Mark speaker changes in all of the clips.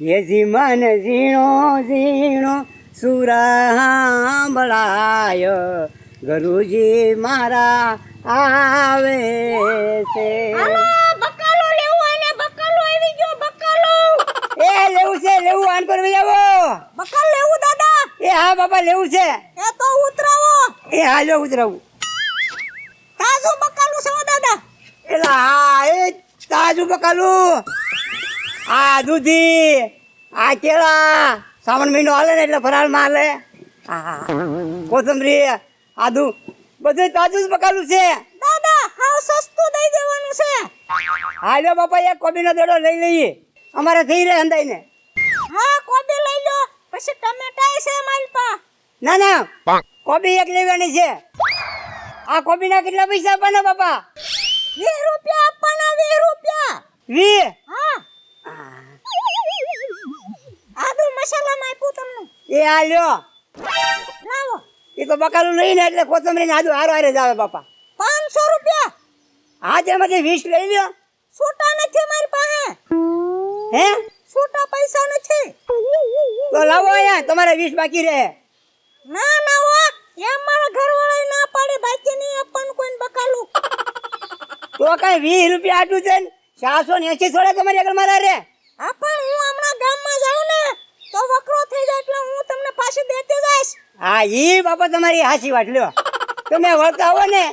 Speaker 1: યજી મન ઝીણો ઝીણો સુરાંભળાય ગુરુજી મારા આવે છે.
Speaker 2: બકાલો લેવું અને બકાલો આવી ગયો બકાલો.
Speaker 1: એ લેવું છે લેવું આન પર ભાઈ આવો.
Speaker 2: બકાલ લેવું દાદા.
Speaker 1: એ હા બાપા લેવું છે.
Speaker 2: એ તો ઉતરાવો.
Speaker 1: એ હા લો ઉતરાવું.
Speaker 2: તાજું બકાલું છે દાદા.
Speaker 1: એલા હા એ તાજું બકાલું. આ દૂધી આ કેળા શ્રાવણ મહિનો હાલે ને એટલે ફરાળમાં હાલે. હા કોથમરી આદુ બધું તાજું જ બકાલું છે.
Speaker 2: દાદા હાવ સસ્તું દઈ દેવાનું છે.
Speaker 1: હા લો બાપા એક કોબીનો દડો લઈ લઈએ અમારે થઈ રહે અંદાઈને.
Speaker 2: હા કોબી લઈ લો પછી ટમેટા છે મારી પા.
Speaker 1: ના ના કોબી એક લેવાની છે. આ કોબીના કેટલા પૈસા આપવાના બાપા?
Speaker 2: 20 રૂપિયા આપવાના 20 રૂપિયા.
Speaker 1: 20?
Speaker 2: હા આદુ મસાલામાં આપ્યું તમને.
Speaker 1: એ આ લ્યો
Speaker 2: લાવો.
Speaker 1: એ તો બકાલું નહીં ને એટલે કોથમરી ને આદુ હારો હારે જ આવે બાપા.
Speaker 2: 500 રૂપિયા.
Speaker 1: હા તેમાંથી 20 લઈ લ્યો.
Speaker 2: છૂટા નથી મારી પાસે.
Speaker 1: હે
Speaker 2: છૂટા પૈસા નથી.
Speaker 1: તો લાવો અહીંયા તમારે 20 બાકી રહે.
Speaker 2: ના ના વા એમ મારા ઘરવાળાએ ના પાડી બાકી નહીં આપવાનું કોઈને બકાલું.
Speaker 1: તો કઈ 20 રૂપિયા આટલું છે ને 480 થોડા તમારી આગળ મારા રે.
Speaker 2: હા પણ હું હમણાં ગામમાં જાઉં ને તો વકરો થઈ જાય એટલે હું તમને પાછી દેતી જઈશ.
Speaker 1: હા ઈ બાપા તમારી હાચી વાત લ્યો. તમે વળતા હો ને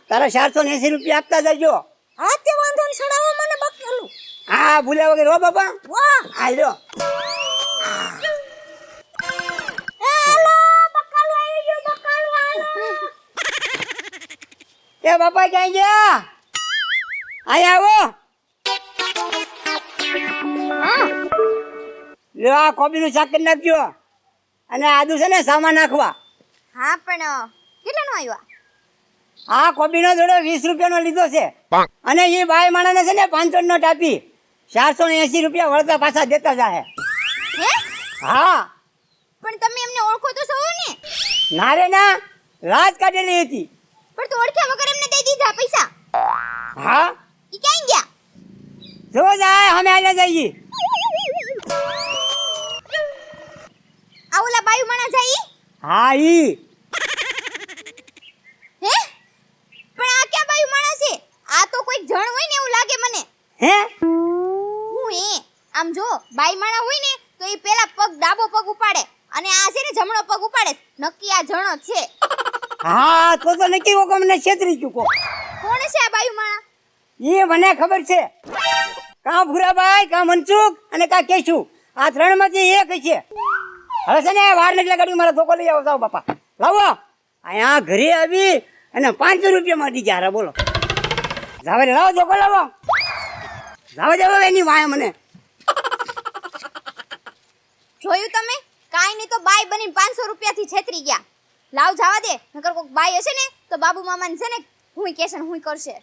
Speaker 1: તારા 480 રૂપિયા આપતા જજો.
Speaker 2: હા તે વાંધો નહીં સડાવો મને બકાલું.
Speaker 1: હા ભૂલ્યા વગર હો બાપા.
Speaker 2: વાહ
Speaker 1: હા લ્યો.
Speaker 2: એ હાલો બકાલું આવી ગયું બકાલું હાલો.
Speaker 1: એ બાપા ક્યાં ગયા? અહીંયા આવો. લ્યો આ કોબીનું શાક કરી નાખજો અને આદુ છે ને સામા નાખવા.
Speaker 2: હા પણ કેટલાનો આવ્યો?
Speaker 1: આ કોબીનો દડો 20 રૂપિયાનો લીધો છે અને એ બાય માણાને છે ને 500 નોટ આપી 480 રૂપિયા વળતા પાછા દેતા જાહે.
Speaker 2: હે
Speaker 1: હા
Speaker 2: પણ તમે એમને ઓળખો તો છો ને?
Speaker 1: ના રે ના રાત કાઢેલી હતી.
Speaker 2: પણ તો ઓળખ્યા વગર એમને દઈ દીધા પૈસા.
Speaker 1: હા
Speaker 2: ઈ ક્યાં ગયા?
Speaker 1: જો જાય અમે આલ્યા જઈએ.
Speaker 2: આ ઓલા બાયુ માણા જાય ઈ?
Speaker 1: હા ઈ
Speaker 2: હે પણ આ ક્યાં બાયુ માણા છે? આ તો કોઈ જણ હોય ને એવું લાગે મને.
Speaker 1: હે
Speaker 2: હું એ આમ જો બાઈ માણા હોય ને તો એ પેલા પગ ડાબો પગ ઉપાડે અને આ છે ને જમણો પગ ઉપાડે. નક્કી આ જણો છે.
Speaker 1: હા તો નક્કી કો મને છેતરી ચૂકો.
Speaker 2: કોણ છે આ બાયુ માણા?
Speaker 1: એ મને ખબર છે. કા ભૂરાભાઈ કા મનસુખ અને કા કેશુ આ ત્રણમાંથી એક છે. હવે છે ને વાર નથી લગાડી મારા ધોકો લઈ આવો જાવ બાપા લાવો. અહીંયા ઘરે આવી અને 500 રૂપિયામાં દી ગયા બોલો. જાવે લાવો ધોકો લાવો. જાવ જાવ એની વાય મને.
Speaker 2: જોયું તમે? કાઈ નહીં તો બાઈ બનીને 500 રૂપિયાથી છેતરી ગયા. લાવ જવા દે નકર કોક બાઈ હશે ને તો બાબુ મામાને છે ને હુંય કેશે ને હુંય કરશે.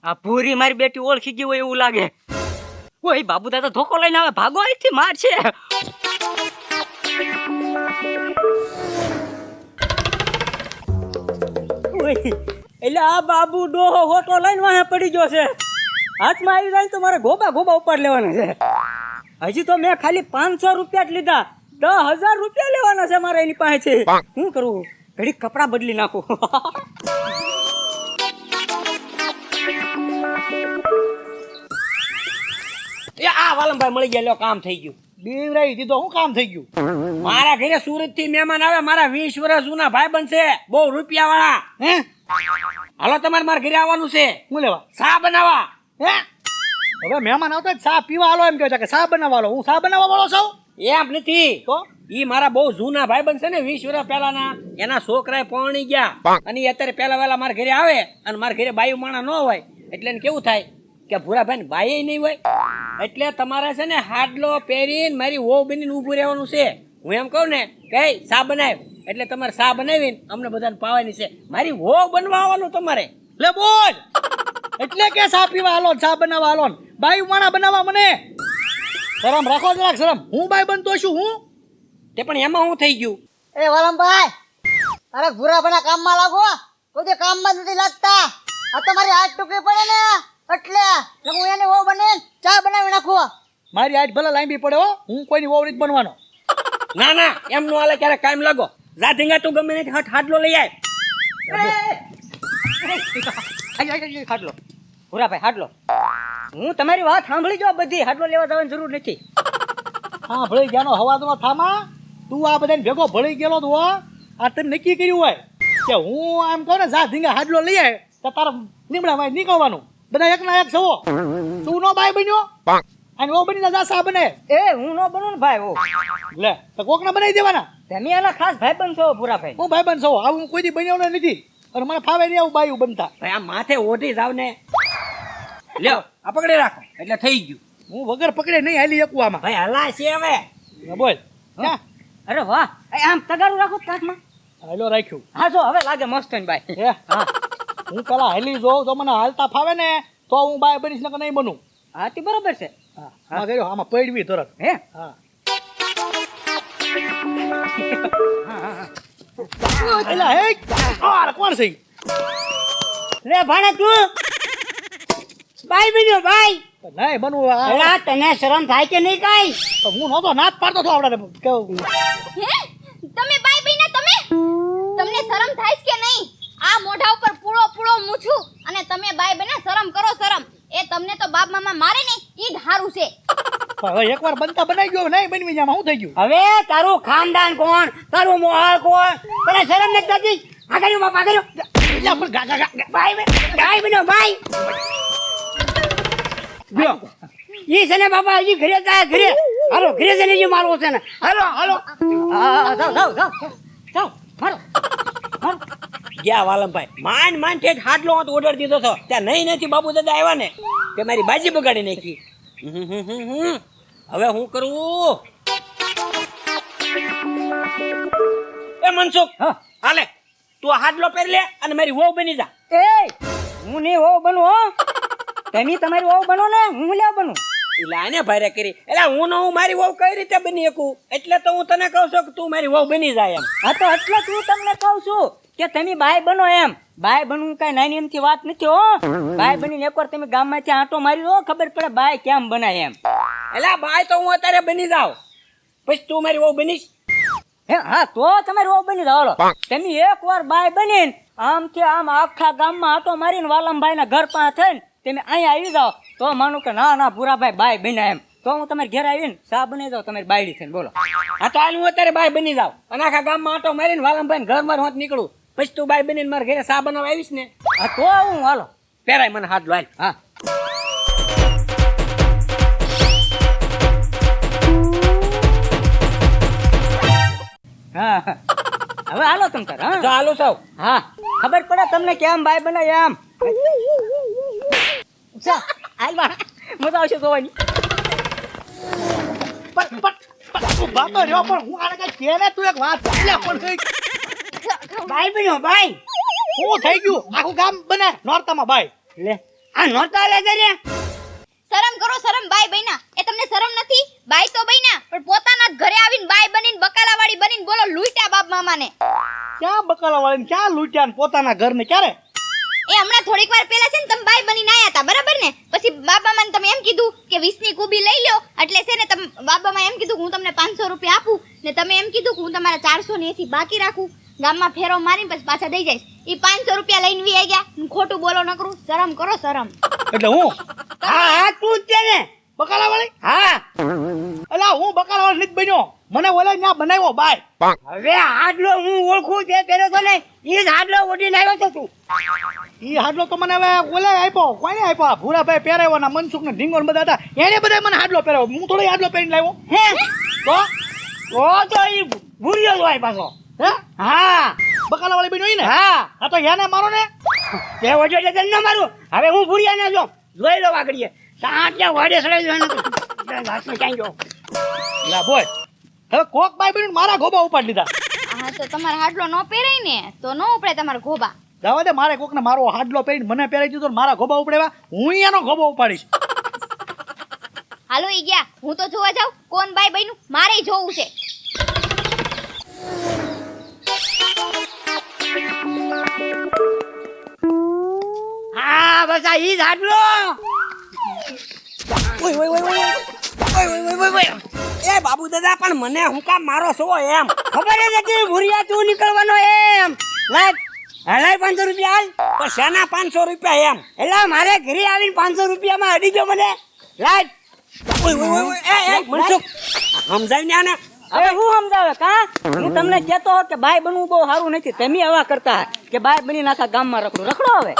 Speaker 3: આ પૂરી મારી બેટી ઓળખી ગઈ હોય એવું લાગે. ઓય બાબુ દાદા ધોકો લઈને આવે ભાગો અહીંથી માર છે.
Speaker 4: એટલે આ બાબુ ડોહો હોટો લઈને વાહે પડી ગયો છે. હાથમાં આવી જાય તો મારે ગોબા ગોબા ઉપાડ લેવાના છે. હજી તો મેં ખાલી 500 રૂપિયા જ લીધા. 10,000 રૂપિયા લેવાના છે મારે એની પાસેથી. શું કરવું? ઘડીક કપડાં બદલી નાખું.
Speaker 5: એ આ વાલમભાઈ મળી ગયા લ્યો કામ થઈ ગયું.
Speaker 4: બીવરાઈ દીધો શું કામ થઈ ગયું?
Speaker 5: મારા ઘરે સુરત થી મહેમાન આવે મારા 20 વર્ષ જૂના ભાઈબંધ છે બહુ રૂપિયા વાળા.
Speaker 4: હે
Speaker 5: હાલો તમારે મારા ઘરે આવવાનું છે
Speaker 4: હું લેવા?
Speaker 5: ચા બનાવવા.
Speaker 4: હે હવે મહેમાન આવતા જ ચા પીવા આલો એમ કહે છે કે ચા બનાવવા આલો. હું ચા બનાવવા વાળો છું
Speaker 5: એમ નથી
Speaker 4: તો?
Speaker 5: ઈ મારા બહુ જૂના ભાઈબંધ છે ને 20 વર્ષ પહેલાના એના છોકરાએ પરણી ગયા અને ઈ અત્યારે પહેલા વહેલા મારા ઘરે આવે અને મારા ઘરે બાયું માણા ન હોય એટલે એને કેવું થાય કે ભૂરાભાઈ ને બાઈ નહીં હોય એટલે તમારે છે ને હાડલો પહેરીને મારી વહુ બનીને ઊભું રહેવાનું છે. હું એમ કહું ને કે ચા બનાવ એટલે તમારે ચા બનાવીને અમને બધાને પાવાની છે. મારી વહુ બનવા આવવાનું તમારે.
Speaker 4: લે બોલ એટલે કે ચા પીવા આલો ચા બનાવવા આલો બાઈ માણા બનાવવા મને શરમ રાખો જરાક શરમ. હું બાઈ બનતો છું હું
Speaker 5: તે પણ એમાં હું થઈ ગયું?
Speaker 1: એ વાલમભાઈ અરે ભૂરાભાઈના કામમાં લાગો. કોઈ કામમાં નથી લાગતા. આ તમારી હાથ ટૂંકી પડે ને એટલે હું એને વો બને ચા બનાવી નાખો.
Speaker 4: મારી આજ ભલે લાંબી પડે હો, હું કોઈની વહુ નથી બનવાનો.
Speaker 5: ના ના એમ નો હાલે, ક્યારેક કાયમ લાગો. જા ધીંગા તું ગમે નથી હટ હાડલો લઈ આય.
Speaker 3: હાડલો ભૂરાભાઈ હાડલો, હું તમારી વાત સાંભળી જો બધી, હાડલો લેવા જવાની જરૂર નથી.
Speaker 4: હા ભળી ગયાનો હવાદનો થામા, તું આ બધાને ભેગો ભળી ગયેલો તો આ તને નક્કી કર્યું હોય કે હું આમ કહું ને જા ધીંગા હાડલો લઈ આય તો તારા લીમડા માં નીકળવાનું. બધા એકના એક સવો, તું નો બાય બન્યો અને ઓ બની જા સા બને.
Speaker 3: એ હું ન બનું ને ભાઈ, ઓ
Speaker 4: લે તો કોકના બનાવી દેવાના.
Speaker 3: તમે એના ખાસ ભાઈ બનશો ભૂરાભાઈ.
Speaker 4: હું ભાઈ બનશો, આવું હું કોઈ દી બન્યો નથી અને મને ફાવે નહીં આવું બાયું બનતા.
Speaker 5: ભાઈ આ માથે ઓઢી જાવ ને, લ્યો આ પકડી રાખો એટલે થઈ ગયું.
Speaker 4: હું વગર પકડે નહીં હાલી શકું આમાં.
Speaker 5: ભાઈ હલા છે હવે.
Speaker 4: બોલ હા
Speaker 3: અરે વાહ, એ આમ તગારું રાખો કાચમાં.
Speaker 4: હાલો રાખ્યું.
Speaker 3: હા જો હવે લાગે મસ્ત ને ભાઈ.
Speaker 4: હે હા, હું પેલા હાલી જોઉં તો મને હાલતા ફાવે ને તો હું બાય બનીશ ને નહીં બનું.
Speaker 3: હા તે બરોબર છે.
Speaker 4: હા હા કર્યો, આમાં પડવી તરત.
Speaker 3: હે
Speaker 4: હા એલા હે આ કોણ છે?
Speaker 1: રે ભાણે તું બાઈ બન્યો બાઈ.
Speaker 4: નહીં બનવું આ.
Speaker 1: એલા તને શરમ થાય કે નહીં કાઈ?
Speaker 4: તો હું નહોતો નાત પાડતો હતો આવડે કેવું.
Speaker 2: હે તમે બાઈ બહેના તમે, તમને શરમ થાય છે કે નહીં? આ મોઢા ઉપર પૂળો પૂળો મૂછું અને તમે બાઈ બહેના શરમ કરો શરમ. એ તમને તો બાપ મામા મારે ને ઈ જ હારું છે.
Speaker 4: હવે એકવાર બનતા બનાવી ગયો, નહીં બનવી જામાં શું થઈ ગયું?
Speaker 1: હવે તારું ખાનદાન કોણ, તારું મોહાલ કોણ, તને શરમ નથી થતી? આ કર્યું બાપા કર્યું
Speaker 4: એટલે પણ ગા ગા ગા
Speaker 1: બાઈ બાઈ બન્યો બાઈ. જો ઈ છે ને બાપા હજી ઘરે જાય ઘરે. હાલો ઘરે જઈને જે મારવો છે ને. હાલો હાલો
Speaker 3: હા જાઓ જાઓ જાઓ જાઓ મારો મારો.
Speaker 5: ગયા વાલમભાઈ માંડ માંડ ઠેઠ હાડલો હોત ઓર્ડર દીધો હતો, ત્યાં નહીં નથી બાબુ દાદા આવ્યા ને તે મારી બાજી બગાડી નાખી. હવે હું કરું? એ મનસુખ
Speaker 3: હા.
Speaker 5: હાલે તું આ હાડલો પહેરી લે અને મારી વહુ બની જા.
Speaker 3: એ હું નહીં વહુ બનું હો, તમે તમારી વહુ બનો ને, હું લેવા બનું.
Speaker 5: એટલે આને ભારે કરી, એટલે હું ને હું મારી વહુ કઈ રીતે બની શકું? એટલે તો હું તને કહું છું કે તું મારી વહુ બની જાય એમ.
Speaker 3: હા તો એટલે જ હું તમને કહું છું કે તમે બાય બનો એમ. બાય બનવું કઈ નાની એમથી વાત નથી હો. બાય બનીને એકવાર તમે ગામમાંથી આંટો મારી લો, ખબર પડે બાય કેમ બનાય એમ.
Speaker 5: એટલે બાય તો હું અત્યારે બની જાઉં, પછી તું મારી વહુ બનીશ.
Speaker 3: હે હા તો તમારી વહુ બની જાવ. હાલો તમે એકવાર બાય બનીને આમથી આમ આખા ગામમાં આંટો મારીને વાલમભાઈના ઘર પાસે થઈને તમે અહીંયા આવી જાઓ તો માનું કે ના ના ભૂરાભાઈ બાય બન્યા એમ. તો હું તમારે ઘેર આવીને ચા બનાવી જાઉં તમારી બાયડી થઈને. બોલો
Speaker 5: હા તો હાલ હું અત્યારે બાય બની જાઉં અને આખા ગામમાં આટો મારીને વાલમભાઈ ઘર માર હોત નીકળું, પછી તું બાય બનીને મારા ઘરે સા બનાવવા આવીશ ને.
Speaker 3: હા તો આવું હાલો.
Speaker 5: પહેરાય મને હાથ હાલ.
Speaker 3: હા હા હા. હવે હાલો તમ તાર. હા
Speaker 5: તો હાલો સાવ.
Speaker 3: હા ખબર પડે તમને કેમ બાય બનાય એમ. ચા હાલ બા, મજા આવશે જોવાની.
Speaker 4: બાતો રહ્યો પણ હું આને કઈ કે ને તું એક વાત એટલે પણ
Speaker 1: બાઈ બન્યો બાઈ.
Speaker 4: શું થઈ ગયું? આખું ગામ બને નોરતામાં બાય.
Speaker 1: લે આ નોરતા લે જરે.
Speaker 2: શરમ કરો શરમ બાઈ બહેના. એ તમને શરમ નથી? બાઈ તો બહેના પણ પોતાના જ ઘરે આવીને બાઈ બનીને બકાલાવાળી બનીને બોલો લૂંટ્યા બાપ મામાને.
Speaker 4: ક્યાં બકાલા વાળીને ક્યાં લૂંટ્યા ને પોતાના ઘરને ક્યારે?
Speaker 2: એ હમણાં થોડીક વાર પહેલા છે ને તમે બાઈ બનીને આયા હતા બરાબર ને? પછી બાબા મને તમે એમ કીધું કે 20 ની કુબી લઈ લ્યો, એટલે છે ને તમે બાબા માં એમ કીધું કે હું તમને 500 રૂપિયા આપું ને તમે એમ કીધું કે હું તમારા 480 બાકી રાખું, ગામમાં ફેરો મારીને પછી પાછા દઈ જઈશ. ઈ 500 રૂપિયા લઈને વી આવી ગયા. ખોટું બોલો ન કરું, શરમ કરો શરમ.
Speaker 4: એટલે હું
Speaker 1: હા હા તું જ છે ને.
Speaker 4: બકાલા વાળી?
Speaker 1: હા
Speaker 4: અલા હું બકાલા વાળી નથી બન્યો, મને ઓલા ના બનાવ્યો બાય.
Speaker 1: હવે હાડલો હું ઓળખું તે પહેર્યો તો ને ઈ જ હાડલો ઓઢીને આવ્યો તો તું.
Speaker 4: ઈ હાડલો તો મને હવે ઓલા આપ્યો, કોઈને આપ્યો? ભૂરાભાઈ પહેરાવ્યો ના મનસુખ ને ઢીંગો ને બધા હતા, એને બધા મને હાડલો પહેરાવ્યો. હું થોડો હાડલો પહેરીને લાવ્યો.
Speaker 1: હે
Speaker 4: તો
Speaker 1: તો ઈ ભૂર્યો જ હોય પાછો.
Speaker 4: હે
Speaker 1: હા
Speaker 4: બકાલા વાળી બન્યો ઈ ને?
Speaker 1: હા
Speaker 4: હા તો એને મારો ને.
Speaker 1: તે વજો એટલે ન મારું. હવે હું ભૂર્યા ને જો જોઈ લો વાગડીએ ત્યાં વાડે સડાઈ જવાનું હાથમાં ક્યાંય જો.
Speaker 4: લા બોય, હવે કોક બાય બન્યું મારા ગોબા ઉપાડી લીધા.
Speaker 2: હા તો તમારે હાડલો ન પહેરાય ને તો ન ઉપડે તમારા ઘોબા.
Speaker 4: જવા દે, મારે કોકને મારો હાડલો પહેરીને મને પહેરાઈ દીધો ને મારા ગોબા ઉપડેવા, હું એનો ગોબો ઉપાડીશ.
Speaker 2: હાલો ઈ ગયા, હું તો જોવા જાઉં કોણ બાઈ બન્યું, મારે જોવું છે.
Speaker 1: હા બસ આ ઈ જ હાડલો.
Speaker 5: ઓય ઓય ઓય ઓય ઓય ઓય ઓય ઓય એ બાબુ દાદા પણ મને હું કામ મારો છો એમ
Speaker 1: ખબર જ હતી ભૂરિયા તું નીકળવાનો એમ. લાય હલાય 500 રૂપિયા હાલ.
Speaker 5: તો શેના 500 રૂપિયા એમ
Speaker 1: એલા મારે ઘરે આવીને 500 રૂપિયામાં અડી ગયો મને. લાય
Speaker 5: ઓય ઓય ઓય એ મનસુખ સમજાય ને આને
Speaker 3: હવે હું સમજાવે કા હું તમને કહેતો હોત કે બાય બનવું બહુ સારું નથી તમે આવા કરતા કે બાય બની નાખા ગામમાં રખડો હવે.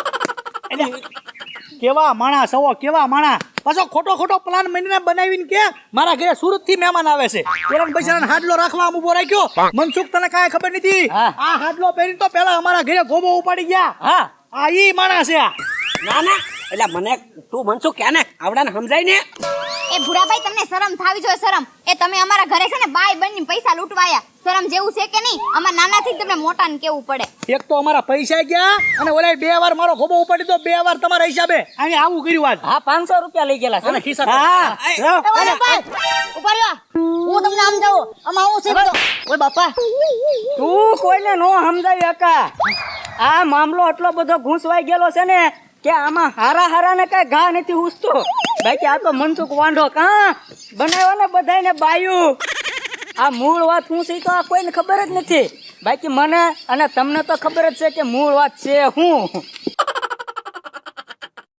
Speaker 4: કેવા માણા સવો કેવા માણા પાછો ખોટો પ્લાન મહિને બનાવીને કે મારા ઘરે સુરત થી મહેમાન આવે છે પેલા બૈસાને હાડલો રાખવા આમ ઉભો રાખ્યો. મનસુખ તને કાંઈ ખબર નથી
Speaker 3: હા.
Speaker 4: આ હાડલો પહેરીને તો પેલા અમારા ઘરે ગોબો ઉપાડી ગયા.
Speaker 3: હા
Speaker 4: આ ઈ માણા છે આ.
Speaker 5: ના ના એટલે મને તું મનસુખ કે ને આવડાને સમજાય ને
Speaker 2: એ ભૂરાભાઈ તમને શરમ થાવી જોઈએ શરમ. એ તમે અમારા ઘરે છે ને બાય બનીને પૈસા લૂંટવાયા. શરમ જેવું છે કે નહીં? અમારા નાનાથી જ તમને મોટાને કેવું પડે.
Speaker 4: એક તો અમારા પૈસા ગયા અને ઓલા 2 વાર મારો ગોબો ઉપાડી તો 2 વાર તમારા હિસાબે આને આવું કર્યું આજ.
Speaker 3: હા 500 રૂપિયા લઈ ગયેલા છે
Speaker 4: અને ખિસ્સા
Speaker 1: હા
Speaker 2: ઉભા રહ્યો. હું તમને સમજાવું. આમાં હું છે બધો. ઓય બાપા.
Speaker 3: તું કોઈને નો સમજાવી હકા. આ મામલો એટલો બધો ઘૂંસવાઈ ગયેલો છે ને કે આમાં હારા ને કઈ ઘા નથી ઉસતો. બાકી આ તો મનસુખ વાંઢો કા બનાવ્યો ને બધાને બાયું. આ મૂળ વાત શું છે તો આ કોઈને ખબર જ નથી. બાકી મને અને તમને તો ખબર જ છે કે મૂળ વાત છે હું.